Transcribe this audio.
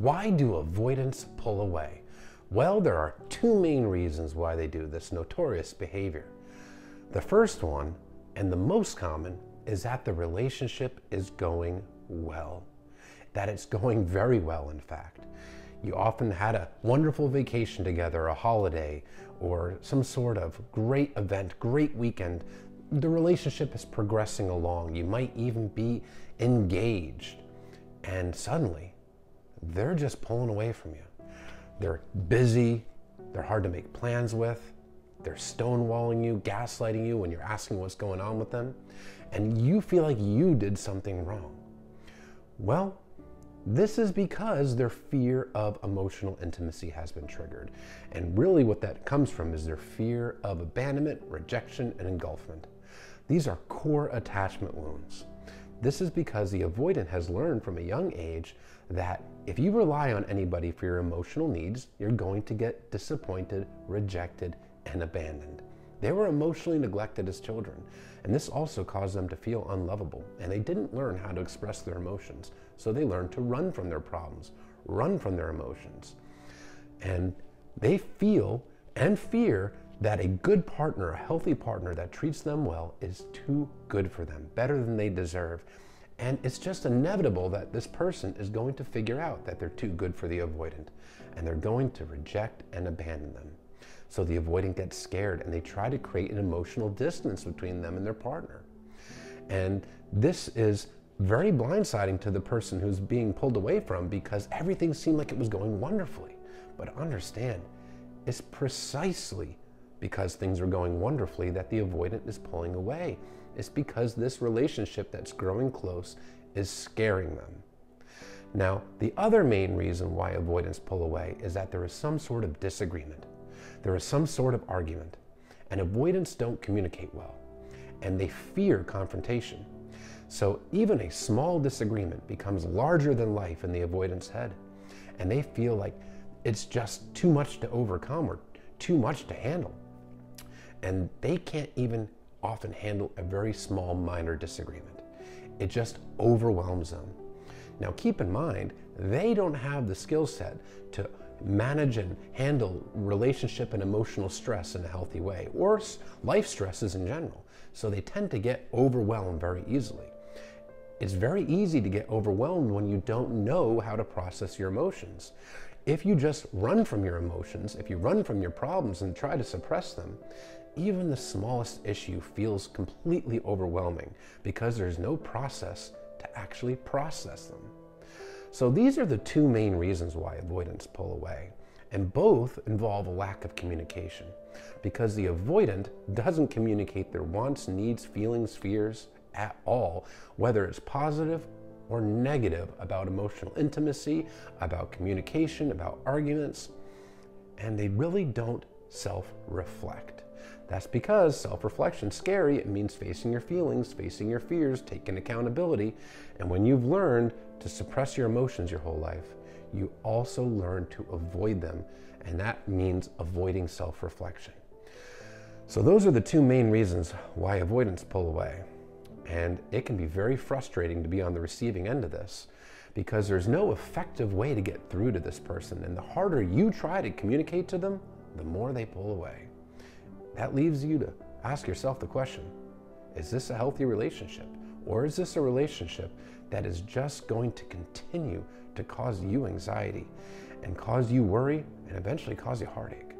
Why do avoidants pull away? Well, there are two main reasons why they do this notorious behavior. The first one, and the most common, is that the relationship is going well. That it's going very well, in fact. You often had a wonderful vacation together, a holiday, or some sort of great event, great weekend. The relationship is progressing along. You might even be engaged. And suddenly, they're just pulling away from you. They're busy, they're hard to make plans with, they're stonewalling you, gaslighting you when you're asking what's going on with them, and you feel like you did something wrong. Well, this is because their fear of emotional intimacy has been triggered. And really what that comes from is their fear of abandonment, rejection, and engulfment. These are core attachment wounds. This is because the avoidant has learned from a young age that if you rely on anybody for your emotional needs, you're going to get disappointed, rejected, and abandoned. They were emotionally neglected as children, and this also caused them to feel unlovable, and they didn't learn how to express their emotions, so they learned to run from their problems, run from their emotions. And they feel and fear that a good partner, a healthy partner that treats them well is too good for them, better than they deserve. And it's just inevitable that this person is going to figure out that they're too good for the avoidant, and they're going to reject and abandon them. So the avoidant gets scared and they try to create an emotional distance between them and their partner. And this is very blindsiding to the person who's being pulled away from, because everything seemed like it was going wonderfully. But understand, it's precisely because things are going wonderfully that the avoidant is pulling away. It's because this relationship that's growing close is scaring them. Now, the other main reason why avoidants pull away is that there is some sort of disagreement. There is some sort of argument, and avoidants don't communicate well, and they fear confrontation. So even a small disagreement becomes larger than life in the avoidant's head, and they feel like it's just too much to overcome or too much to handle. And they can't even often handle a very small, minor disagreement. It just overwhelms them. Now keep in mind, they don't have the skill set to manage and handle relationship and emotional stress in a healthy way, or life stresses in general. So they tend to get overwhelmed very easily. It's very easy to get overwhelmed when you don't know how to process your emotions. If you just run from your emotions, if you run from your problems and try to suppress them, even the smallest issue feels completely overwhelming because there's no process to actually process them. So these are the two main reasons why avoidants pull away, and both involve a lack of communication, because the avoidant doesn't communicate their wants, needs, feelings, fears at all, whether it's positive or negative about emotional intimacy, about communication, about arguments, and they really don't self-reflect. That's because self-reflection's scary. It means facing your feelings, facing your fears, taking accountability. And when you've learned to suppress your emotions your whole life, you also learn to avoid them. And that means avoiding self-reflection. So those are the two main reasons why avoidants pull away. And it can be very frustrating to be on the receiving end of this, because there's no effective way to get through to this person. And the harder you try to communicate to them, the more they pull away. That leaves you to ask yourself the question, is this a healthy relationship? Or is this a relationship that is just going to continue to cause you anxiety and cause you worry and eventually cause you heartache?